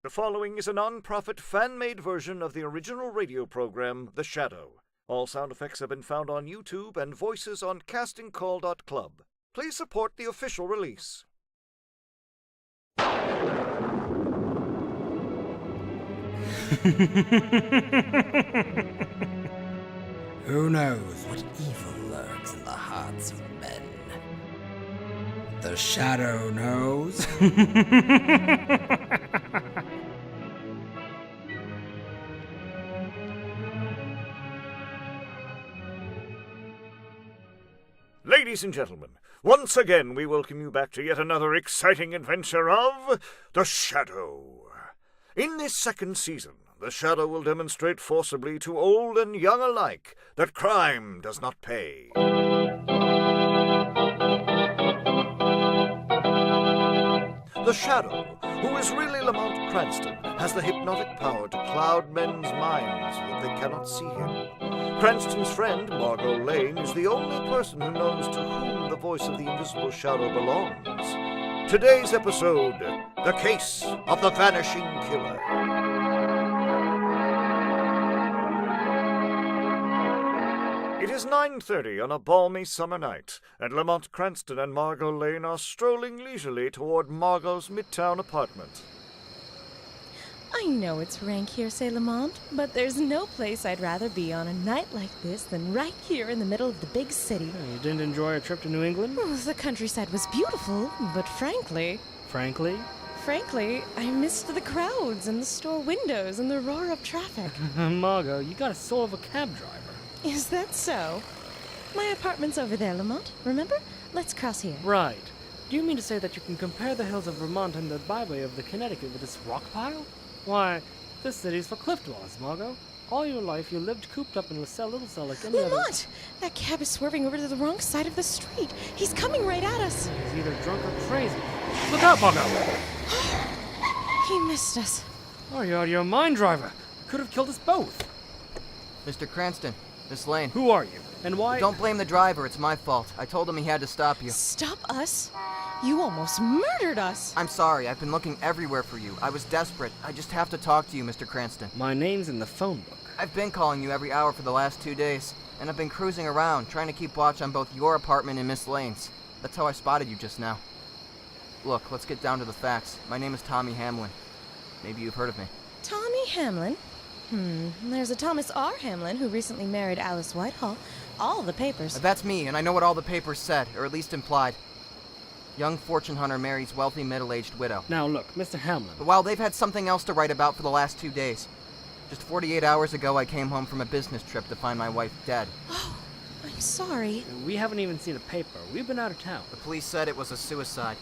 The following is a non-profit fan-made version of the original radio program, The Shadow. All sound effects have been found on YouTube and voices on CastingCall.club. Please support the official release. Who knows what evil lurks in the hearts of men? The Shadow knows. Ladies and gentlemen, once again we welcome you back to yet another exciting adventure of The Shadow. In this second season, The Shadow will demonstrate forcibly to old and young alike that crime does not pay. The Shadow, who is really Lamont Cranston, has the hypnotic power to cloud men's minds so that they cannot see him. Cranston's friend, Margot Lane, is the only person who knows to whom the voice of the invisible shadow belongs. Today's episode, The Case of the Vanishing Killer. It is 9:30 on a balmy summer night, and Lamont Cranston and Margot Lane are strolling leisurely toward Margot's midtown apartment. I know it's rank hearsay, Lamont, but there's no place I'd rather be on a night like this than right here in the middle of the big city. You didn't enjoy a trip to New England? Oh, the countryside was beautiful, but frankly, I missed the crowds and the store windows and the roar of traffic. Margot, you got a soul of a cab driver. Is that so? My apartment's over there, Lamont. Remember? Let's cross here. Right. Do you mean to say that you can compare the hills of Vermont and the byway of the Connecticut with this rock pile? Why, this city's for cliff dwellers, Margot. All your life you lived cooped up in Little Cell like any other... Lamont! That cab is swerving over to the wrong side of the street. He's coming right at us. He's either drunk or crazy. Look out, Margot! He missed us. Oh, you're out of your mind, driver. You could have killed us both. Mr. Cranston, Miss Lane. Who are you? And why... Don't blame the driver, it's my fault. I told him he had to stop you. Stop us? You almost murdered us. I'm sorry, I've been looking everywhere for you. I was desperate. I just have to talk to you, Mr. Cranston. My name's in the phone book. I've been calling you every hour for the last 2 days, and I've been cruising around, trying to keep watch on both your apartment and Miss Lane's. That's how I spotted you just now. Look, let's get down to the facts. My name is Tommy Hamlin. Maybe you've heard of me. Tommy Hamlin? There's a Thomas R. Hamlin who recently married Alice Whitehall. All the papers. That's me, and I know what all the papers said, or at least implied. Young fortune hunter marries wealthy middle-aged widow. Now look, Mr. Hamlin. But while they've had something else to write about for the last 2 days. Just 48 hours ago, I came home from a business trip to find my wife dead. Oh, I'm sorry. We haven't even seen a paper. We've been out of town. The police said it was a suicide.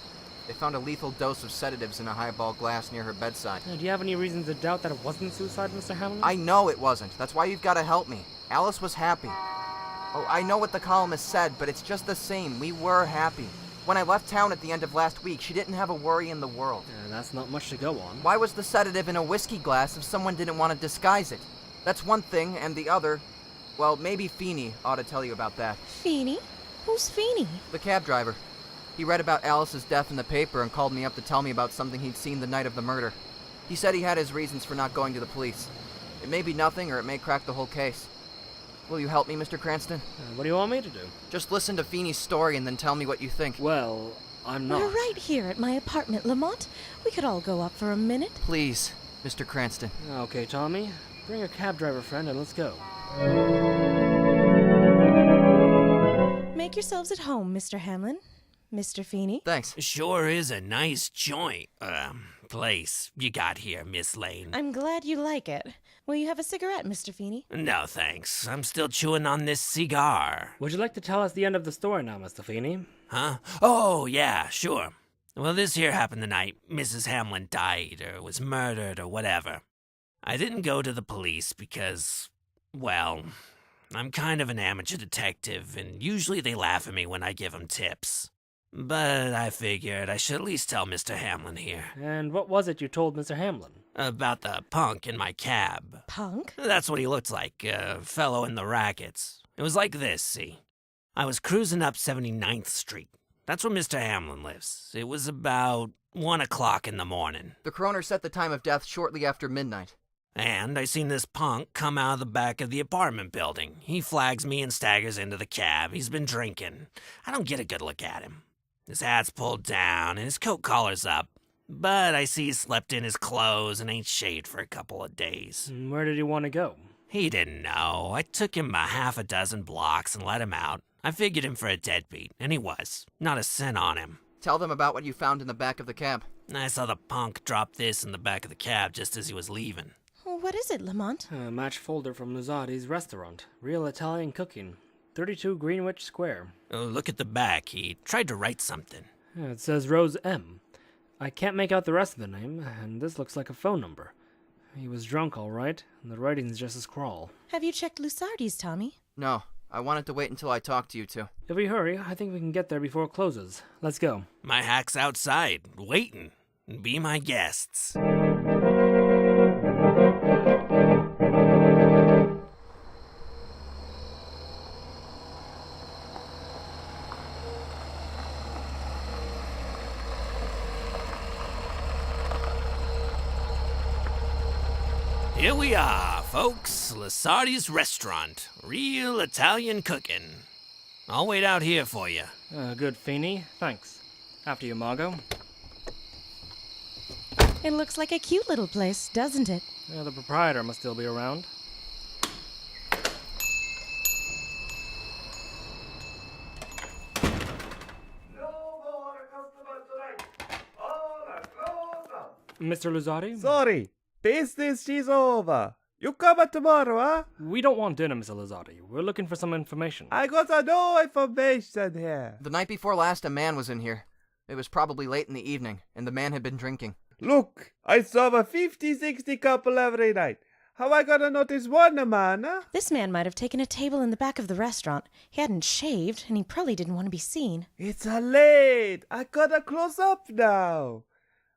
They found a lethal dose of sedatives in a highball glass near her bedside. Now, do you have any reason to doubt that it wasn't suicide, Mr. Hamlin? I know it wasn't. That's why you've got to help me. Alice was happy. Oh, I know what the columnist said, but it's just the same. We were happy. When I left town at the end of last week, she didn't have a worry in the world. That's not much to go on. Why was the sedative in a whiskey glass if someone didn't want to disguise it? That's one thing, and the other... Well, maybe Feeney ought to tell you about that. Feeney? Who's Feeney? The cab driver. He read about Alice's death in the paper and called me up to tell me about something he'd seen the night of the murder. He said he had his reasons for not going to the police. It may be nothing, or it may crack the whole case. Will you help me, Mr. Cranston? What do you want me to do? Just listen to Feeney's story and then tell me what you think. Well, I'm not. We're right here at my apartment, Lamont. We could all go up for a minute. Please, Mr. Cranston. Okay, Tommy. Bring a cab driver friend and let's go. Make yourselves at home, Mr. Hamlin. Mr. Feeney. Thanks. Sure is a nice joint, place you got here, Miss Lane. I'm glad you like it. Will you have a cigarette, Mr. Feeney? No, thanks. I'm still chewing on this cigar. Would you like to tell us the end of the story now, Mr. Feeney? Huh? Oh, yeah, sure. Well, this here happened the night Mrs. Hamlin died, or was murdered, or whatever. I didn't go to the police because, well, I'm kind of an amateur detective, and usually they laugh at me when I give them tips. But I figured I should at least tell Mr. Hamlin here. And what was it you told Mr. Hamlin? About the punk in my cab. Punk? That's what he looked like, a fellow in the rackets. It was like this, see? I was cruising up 79th Street. That's where Mr. Hamlin lives. It was about 1 o'clock in the morning. The coroner set the time of death shortly after midnight. And I seen this punk come out of the back of the apartment building. He flags me and staggers into the cab. He's been drinking. I don't get a good look at him. His hat's pulled down and his coat collar's up. But I see he slept in his clothes and ain't shaved for a couple of days. Where did he want to go? He didn't know. I took him a half a dozen blocks and let him out. I figured him for a deadbeat, and he was. Not a cent on him. Tell them about what you found in the back of the cab. I saw the punk drop this in the back of the cab just as he was leaving. What is it, Lamont? A match folder from Lusardi's restaurant. Real Italian cooking. 32 Greenwich Square. Oh, look at the back. He tried to write something. It says Rose M. I can't make out the rest of the name, and this looks like a phone number. He was drunk, all right, and the writing's just a scrawl. Have you checked Lusardi's, Tommy? No, I wanted to wait until I talked to you two. If we hurry, I think we can get there before it closes. Let's go. My hack's outside, waiting. Be my guests. Here we are, folks. Lusardi's restaurant. Real Italian cooking. I'll wait out here for you. Good, Feeney. Thanks. After you, Margot. It looks like a cute little place, doesn't it? The proprietor must still be around. Mr. Lusardi? Sorry, business is over. You come back tomorrow, huh? We don't want dinner, Mr. Lusardi. We're looking for some information. I got no information here. The night before last, a man was in here. It was probably late in the evening, and the man had been drinking. Look, I saw a 50-60 couple every night. How I gonna notice one man, huh? This man might have taken a table in the back of the restaurant. He hadn't shaved, and he probably didn't want to be seen. It's late. I gotta close up now.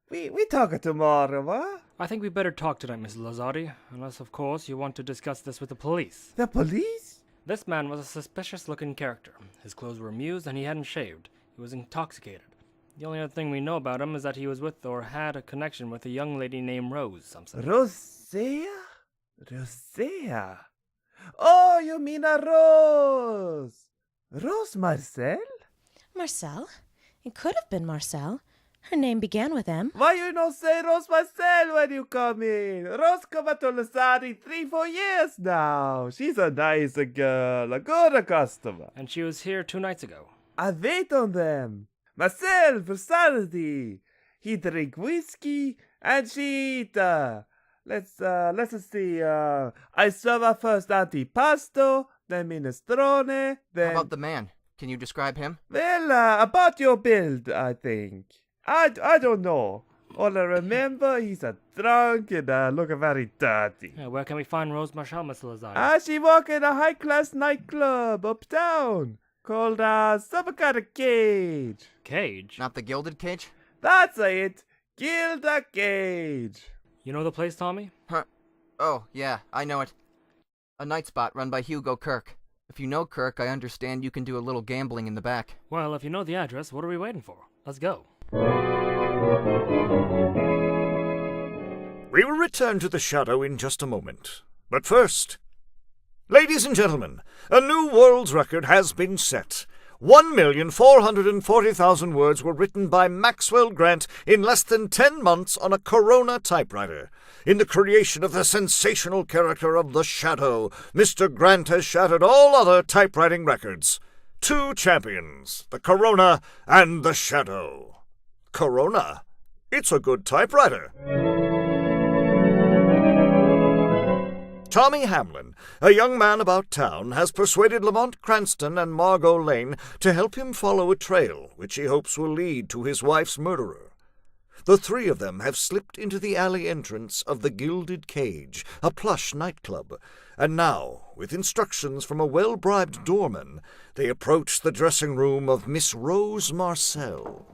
We talk tomorrow, huh? I think we better talk tonight, Mr. Lusardi. Unless, of course, you want to discuss this with the police. The police? This man was a suspicious-looking character. His clothes were amused, and he hadn't shaved. He was intoxicated. The only other thing we know about him is that he was with or had a connection with a young lady named Rose something. Rosea? Rosea? Oh, you mean a Rose. Rose Marcel? Marcel? It could have been Marcel. Her name began with M. Why you no say Rose Marcel when you come in? Rose come to Lusardi 3-4 years now. She's a nice girl, a good customer. And she was here 2 nights ago. I wait on them. Marcel for Saturday. He drink whiskey and she eat. Let's see. I serve her first antipasto, then minestrone, then. How about the man? Can you describe him? Well, about your build, I think. I don't know. All I remember, he's a drunk and look very dirty. Where can we find Rose Marcel, Mr. Lusardi? She work in a high-class nightclub uptown called some kind of cage. Cage? Not the gilded cage? That's it. Gilded cage. You know the place, Tommy? Huh. Oh, yeah, I know it. A night spot run by Hugo Kirk. If you know Kirk, I understand you can do a little gambling in the back. Well, if you know the address, what are we waiting for? Let's go. We will return to the shadow in just a moment. But first, ladies and gentlemen, a new world's record has been set. 1,440,000 words were written by Maxwell Grant in less than 10 months on a Corona typewriter. In the creation of the sensational character of the Shadow, Mr. Grant has shattered all other typewriting records. 2 champions, the Corona and the Shadow. Corona? It's a good typewriter. Tommy Hamlin, a young man about town, has persuaded Lamont Cranston and Margot Lane to help him follow a trail which he hopes will lead to his wife's murderer. The 3 of them have slipped into the alley entrance of the Gilded Cage, a plush nightclub, and now, with instructions from a well-bribed doorman, they approach the dressing room of Miss Rose Marcel.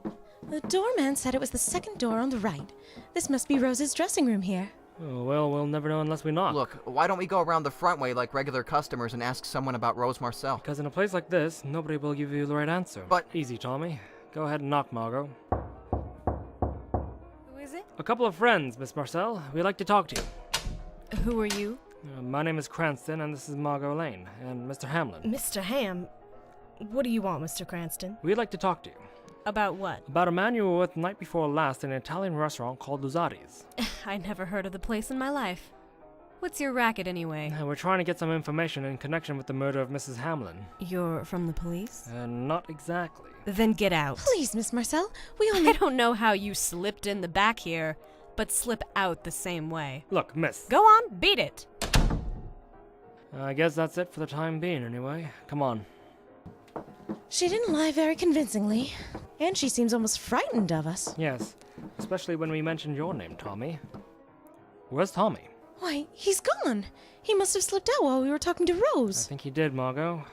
The doorman said it was the second door on the right. This must be Rose's dressing room here. Oh, well, we'll never know unless we knock. Look, why don't we go around the front way like regular customers and ask someone about Rose Marcel? Because in a place like this, nobody will give you the right answer. But- Easy, Tommy. Go ahead and knock, Margot. Who is it? A couple of friends, Miss Marcel. We'd like to talk to you. Who are you? My name is Cranston, and this is Margot Lane, and Mr. Hamlin. Mr. Ham. What do you want, Mr. Cranston? We'd like to talk to you. About what? About a man you were with the night before last in an Italian restaurant called Lusardi's. I never heard of the place in my life. What's your racket, anyway? We're trying to get some information in connection with the murder of Mrs. Hamlin. You're from the police? Not exactly. Then get out. Please, Miss Marcel, we only... I don't know how you slipped in the back here, but slip out the same way. Look, miss. Go on, beat it! I guess that's it for the time being, anyway. Come on. She didn't lie very convincingly, and she seems almost frightened of us. Yes, especially when we mentioned your name, Tommy. Where's Tommy? Why, he's gone. He must have slipped out while we were talking to I Rose. think he did, Margot.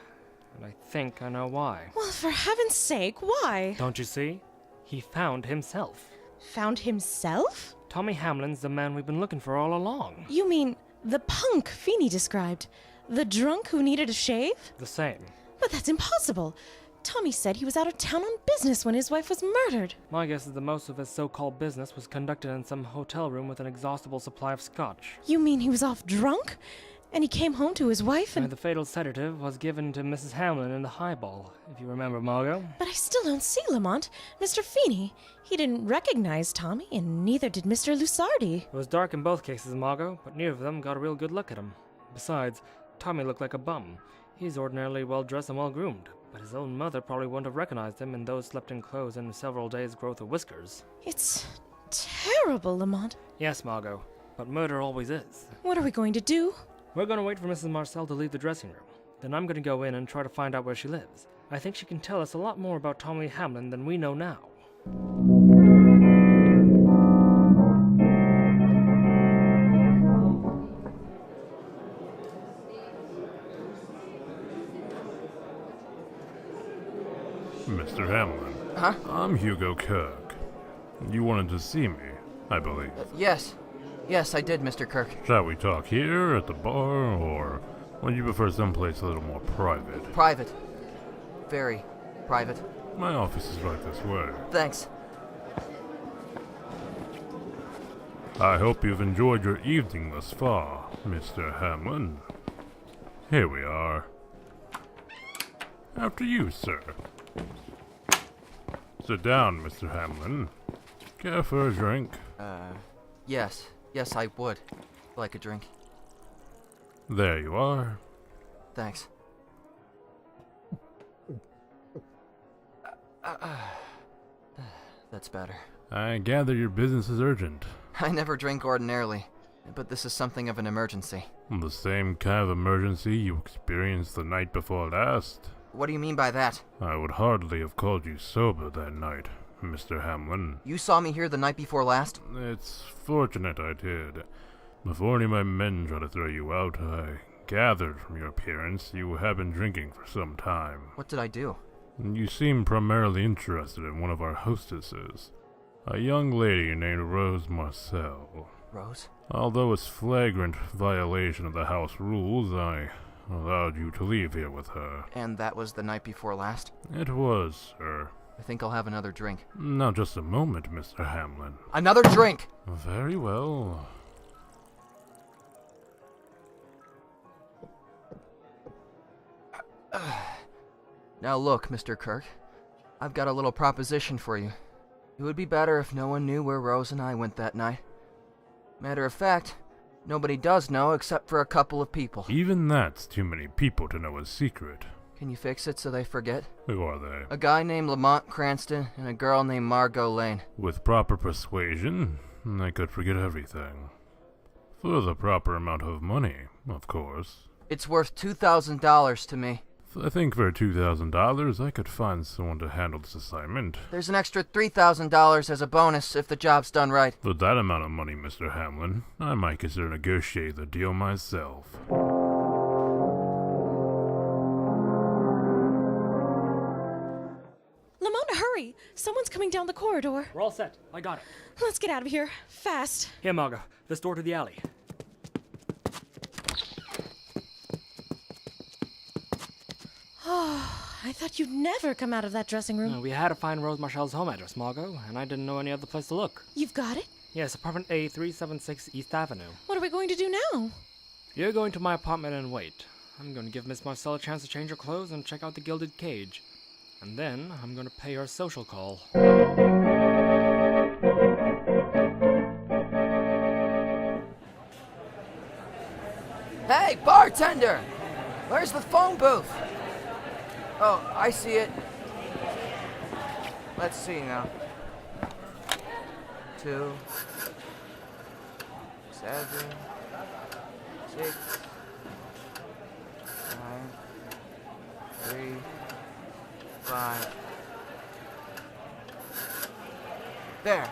And I think I know why. Well, for heaven's sake, why? Don't you see? He found himself. Found himself? Tommy Hamlin's the man we've been looking for all along. You mean the punk Feeney described? The drunk who needed a shave? The same. But that's impossible. Tommy said he was out of town on business when his wife was murdered. My guess is that most of his so-called business was conducted in some hotel room with an exhaustible supply of scotch. You mean he was off drunk? And he came home to his wife and... The fatal sedative was given to Mrs. Hamlin in the highball, if you remember, Margot. But I still don't see Lamont. Mr. Feeney. He didn't recognize Tommy, and neither did Mr. Lusardi. It was dark in both cases, Margot, but neither of them got a real good look at him. Besides, Tommy looked like a bum. He's ordinarily well-dressed and well-groomed, but his own mother probably wouldn't have recognized him in those slept-in clothes and several days' growth of whiskers. It's terrible, Lamont. Yes, Margot, but murder always is. What are we going to do? We're going to wait for Mrs. Marcel to leave the dressing room. Then I'm going to go in and try to find out where she lives. I think she can tell us a lot more about Tommy Hamlin than we know now. Mr. Hamlin. Huh? I'm Hugo Kirk. You wanted to see me, I believe. Yes. Yes, I did, Mr. Kirk. Shall we talk here, at the bar, or would you prefer someplace a little more private? Private. Very private. My office is right this way. Thanks. I hope you've enjoyed your evening thus far, Mr. Hamlin. Here we are. After you, sir. Sit down, Mr. Hamlin. Care for a drink? Yes. Yes, I would. Like a drink. There you are. Thanks. That's better. I gather your business is urgent. I never drink ordinarily, but this is something of an emergency. The same kind of emergency you experienced the night before last? What do you mean by that? I would hardly have called you sober that night, Mr. Hamlin. You saw me here the night before last? It's fortunate I did. Before any of my men tried to throw you out, I gathered from your appearance you have been drinking for some time. What did I do? You seem primarily interested in one of our hostesses, a young lady named Rose Marcel. Rose? Although it's flagrant violation of the house rules, I allowed you to leave here with her. And that was the night before last? It was, sir. I think I'll have another drink. Now just a moment, Mr. Hamlin. Another drink! Very well. Now look, Mr. Kirk. I've got a little proposition for you. It would be better if no one knew where Rose and I went that night. Matter of fact, nobody does know except for a couple of people. Even that's too many people to know a secret. Can you fix it so they forget? Who are they? A guy named Lamont Cranston and a girl named Margot Lane. With proper persuasion, I could forget everything. For the proper amount of money, of course. It's worth $2,000 to me. I think for $2,000 I could find someone to handle this assignment. There's an extra $3,000 as a bonus if the job's done right. For that amount of money, Mr. Hamlin, I might consider negotiating the deal myself. Lamont, hurry! Someone's coming down the corridor. We're all set. I got it. Let's get out of here. Fast. Here, Margot. This door to the alley. Oh, I thought you'd never come out of that dressing room. We had to find Rose Marcel's home address, Margot, and I didn't know any other place to look. You've got it? Yes, apartment A, 376 East Avenue. What are we going to do now? You're going to my apartment and wait. I'm going to give Miss Marcel a chance to change her clothes and check out the gilded cage. And then I'm going to pay her a social call. Hey, bartender! Where's the phone booth? Oh, I see it. Let's see now. 2, 7, 6, 9, 3, 5. There.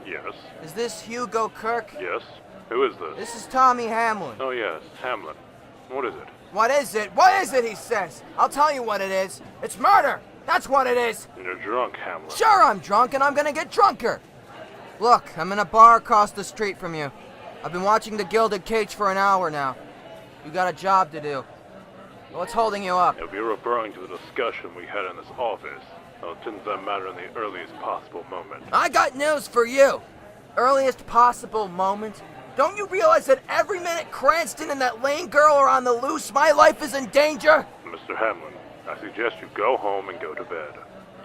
Yes. Is this Hugo Kirk? Yes. Who is this? This is Tommy Hamlin. Oh, yes. Hamlin. What is it? What is it? What is it, he says? I'll tell you what it is. It's murder! That's what it is! You're drunk, Hamlin. Sure I'm drunk, and I'm gonna get drunker! Look, I'm in a bar across the street from you. I've been watching the gilded cage for an hour now. You got a job to do. What's holding you up? You'll be referring to the discussion we had in this office. Oh, didn't that matter in the earliest possible moment? I got news for you! Earliest possible moment? Don't you realize that every minute Cranston and that Lane girl are on the loose, my life is in danger? Mr. Hamlin, I suggest you go home and go to bed.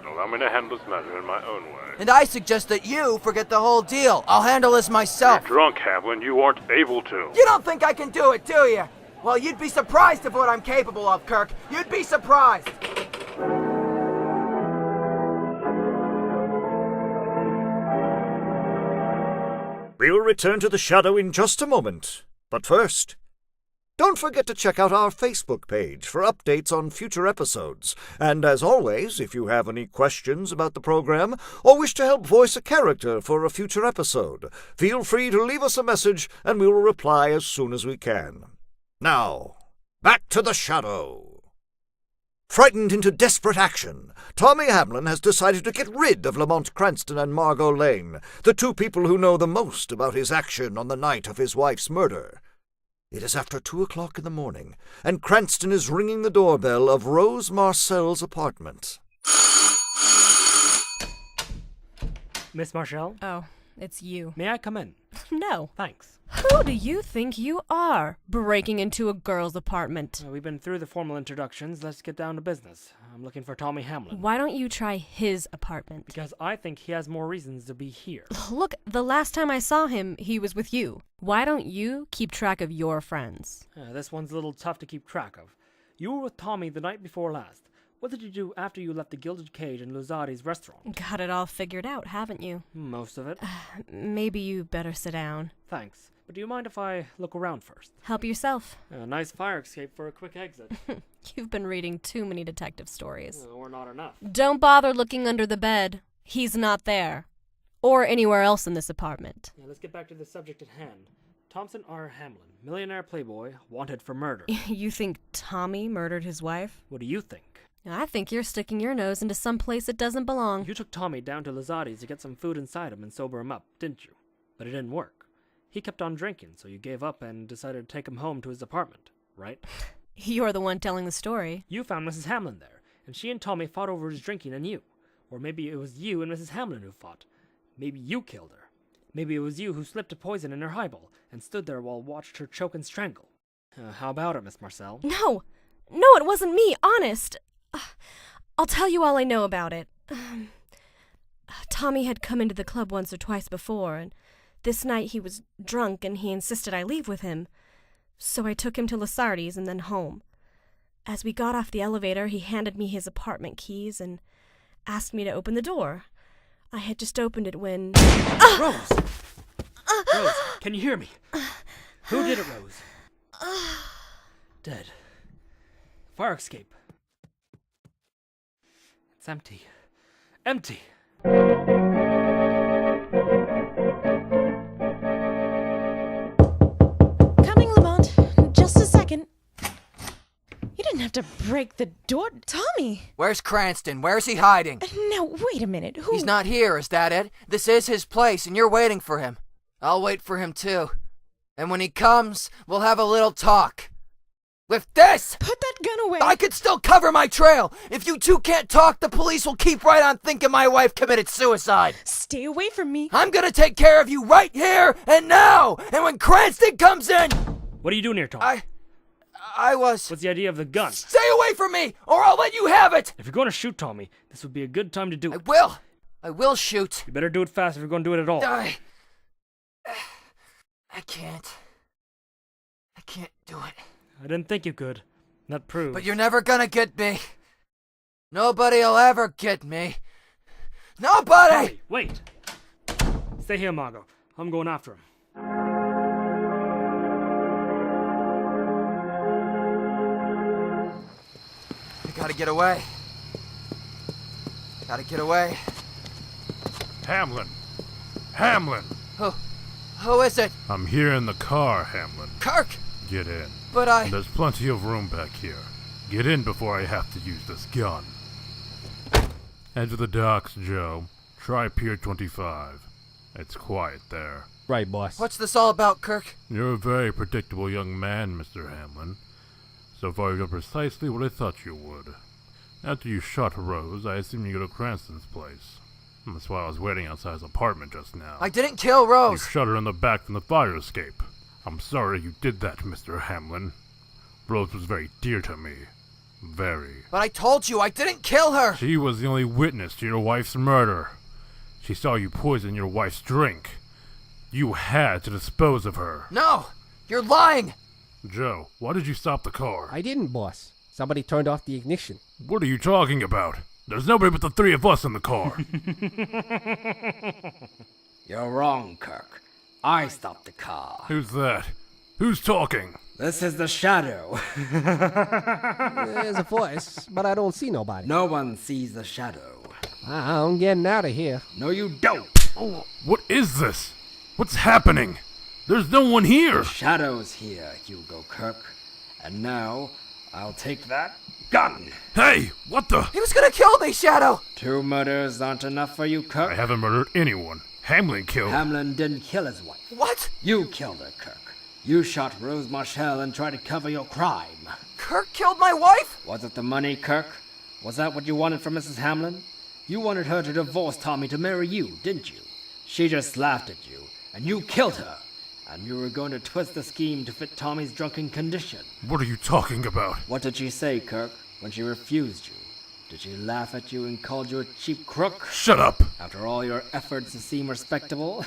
Allow me to handle this matter in my own way. And I suggest that you forget the whole deal. I'll handle this myself. You're drunk, Hamlin. You aren't able to. You don't think I can do it, do you? Well, you'd be surprised of what I'm capable of, Kirk. You'd be surprised. We will return to the shadow in just a moment. But first, don't forget to check out our Facebook page for updates on future episodes. And as always, if you have any questions about the program or wish to help voice a character for a future episode, feel free to leave us a message and we will reply as soon as we can. Now, back to the shadow. Frightened into desperate action, Tommy Hamlin has decided to get rid of Lamont Cranston and Margot Lane, the two people who know the most about his action on the night of his wife's murder. It is after 2 o'clock in the morning, and Cranston is ringing the doorbell of Rose Marcel's apartment. Miss Marcel? Oh, it's you. May I come in? No. Thanks. Who do you think you are, breaking into a girl's apartment? We've been through the formal introductions. Let's get down to business. I'm looking for Tommy Hamlin. Why don't you try his apartment? Because I think he has more reasons to be here. Look, the last time I saw him, he was with you. Why don't you keep track of your friends? This one's a little tough to keep track of. You were with Tommy the night before last. What did you do after you left the Gilded Cage in Lusardi's restaurant? Got it all figured out, haven't you? Most of it. Maybe you better sit down. Thanks. But do you mind if I look around first? Help yourself. A nice fire escape for a quick exit. You've been reading too many detective stories. Or not enough. Don't bother looking under the bed. He's not there. Or anywhere else in this apartment. Let's get back to the subject at hand. Thompson R. Hamlin, millionaire playboy, wanted for murder. You think Tommy murdered his wife? What do you think? I think you're sticking your nose into some place it doesn't belong. You took Tommy down to Lusardi's to get some food inside him and sober him up, didn't you? But it didn't work. He kept on drinking, so you gave up and decided to take him home to his apartment, right? You're the one telling the story. You found Mrs. Hamlin there, and she and Tommy fought over his drinking and you. Or maybe it was you and Mrs. Hamlin who fought. Maybe you killed her. Maybe it was you who slipped a poison in her highball and stood there while watched her choke and strangle. How about it, Miss Marcel? No, it wasn't me, honest. I'll tell you all I know about it. Tommy had come into the club once or twice before, and this night he was drunk and he insisted I leave with him. So I took him to Lusardi's and then home. As we got off the elevator, he handed me his apartment keys and asked me to open the door. I had just opened it when... Rose! Rose, can you hear me? Who did it, Rose? Dead. Fire escape. It's empty. Empty! Coming, Lamont. Just a second. You didn't have to break the door. Tommy! Where's Cranston? Where's he hiding? Now, wait a minute. Who... He's not here, is that it? This is his place, and you're waiting for him. I'll wait for him, too. And when he comes, we'll have a little talk. With this! Put that gun away! I could still cover my trail! If you two can't talk, the police will keep right on thinking my wife committed suicide! Stay away from me! I'm gonna take care of you right here and now! And when Cranston comes in... What are you doing here, Tom? I was... What's the idea of the gun? Stay away from me, or I'll let you have it! If you're going to shoot Tommy, this would be a good time to do it. I will shoot. You better do it fast if you're going to do it at all. I can't do it. I didn't think you could. That proves. But you're never gonna get me. Nobody'll ever get me. Nobody! Hey, wait! Stay here, Margot. I'm going after him. I gotta get away. Hamlin! Hamlin! Who is it? I'm here in the car, Hamlin. Kirk! Get in. But There's plenty of room back here. Get in before I have to use this gun. Head to the docks, Joe. Try Pier 25. It's quiet there. Right, boss. What's this all about, Kirk? You're a very predictable young man, Mr. Hamlin. So far, you've done precisely what I thought you would. After you shot Rose, I assumed you go to Cranston's place. That's why I was waiting outside his apartment just now. I didn't kill Rose! You shot her in the back from the fire escape. I'm sorry you did that, Mr. Hamlin. Rose was very dear to me. Very. But I told you, I didn't kill her! She was the only witness to your wife's murder. She saw you poison your wife's drink. You had to dispose of her. No! You're lying! Joe, why did you stop the car? I didn't, boss. Somebody turned off the ignition. What are you talking about? There's nobody but the three of us in the car. You're wrong, Kirk. I stopped the car. Who's that? Who's talking? This is the shadow. There's a voice, but I don't see nobody. No one sees the shadow. I'm getting out of here. No, you don't. What is this? What's happening? There's no one here. The shadow's here, Hugo Kirk. And now, I'll take that gun. Hey, what the? He was gonna kill me, Shadow! 2 murders aren't enough for you, Kirk. I haven't murdered anyone. Hamlin killed. Hamlin didn't kill his wife. What? You killed her, Kirk. You shot Rose Marcel and tried to cover your crime. Kirk killed my wife? Was it the money, Kirk? Was that what you wanted from Mrs. Hamlin? You wanted her to divorce Tommy to marry you, didn't you? She just laughed at you, and you killed her. And you were going to twist the scheme to fit Tommy's drunken condition. What are you talking about? What did she say, Kirk, when she refused you? Did she laugh at you and called you a cheap crook? Shut up! After all your efforts to seem respectable?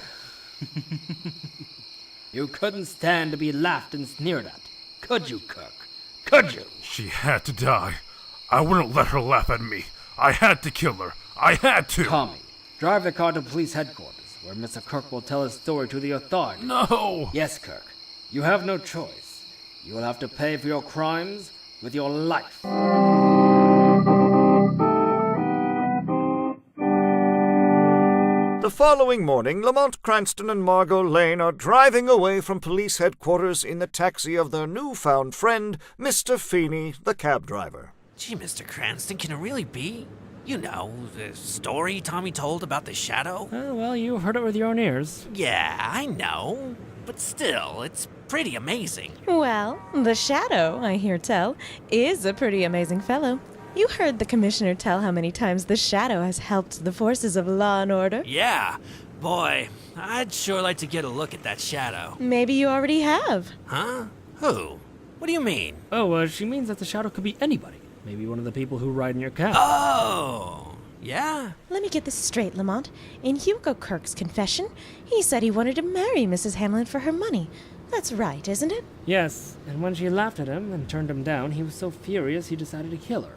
You couldn't stand to be laughed and sneered at. Could you, Kirk? Could you? She had to die. I wouldn't let her laugh at me. I had to kill her. I had to! Tommy, drive the car to police headquarters, where Mr. Kirk will tell his story to the authorities. No! Yes, Kirk. You have no choice. You will have to pay for your crimes with your life. The following morning, Lamont, Cranston, and Margot Lane are driving away from police headquarters in the taxi of their newfound friend, Mr. Feeney, the cab driver. Gee, Mr. Cranston, can it really be? You know, the story Tommy told about the shadow? Well, you heard it with your own ears. Yeah, I know. But still, it's pretty amazing. Well, the shadow, I hear tell, is a pretty amazing fellow. You heard the commissioner tell how many times the shadow has helped the forces of law and order. Yeah. Boy, I'd sure like to get a look at that shadow. Maybe you already have. Huh? Who? What do you mean? Oh, she means that the shadow could be anybody. Maybe one of the people who ride in your cab. Oh, yeah? Let me get this straight, Lamont. In Hugo Kirk's confession, he said he wanted to marry Mrs. Hamlin for her money. That's right, isn't it? Yes, and when she laughed at him and turned him down, he was so furious he decided to kill her.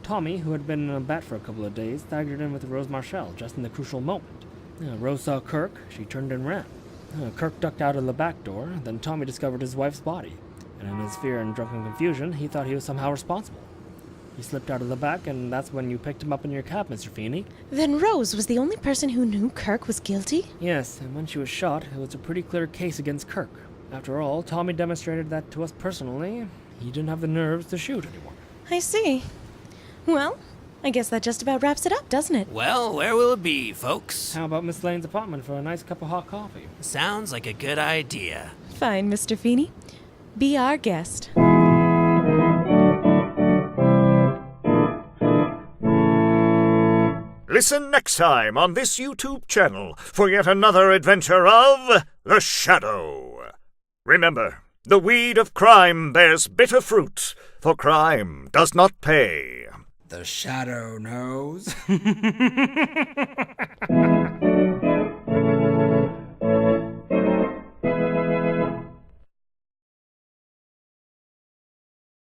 Tommy, who had been in a bat for a couple of days, staggered in with Rose Marcel just in the crucial moment. Rose saw Kirk, she turned and ran. Kirk ducked out of the back door, then Tommy discovered his wife's body, and in his fear and drunken confusion, he thought he was somehow responsible. He slipped out of the back, and that's when you picked him up in your cab, Mr. Feeney. Then Rose was the only person who knew Kirk was guilty? Yes, and when she was shot, it was a pretty clear case against Kirk. After all, Tommy demonstrated that to us personally, he didn't have the nerves to shoot anyone. I see. Well, I guess that just about wraps it up, doesn't it? Well, where will it be, folks? How about Miss Lane's apartment for a nice cup of hot coffee? Sounds like a good idea. Fine, Mr. Feeney. Be our guest. Listen next time on this YouTube channel for yet another adventure of The Shadow. Remember, the weed of crime bears bitter fruit, for crime does not pay. The shadow knows.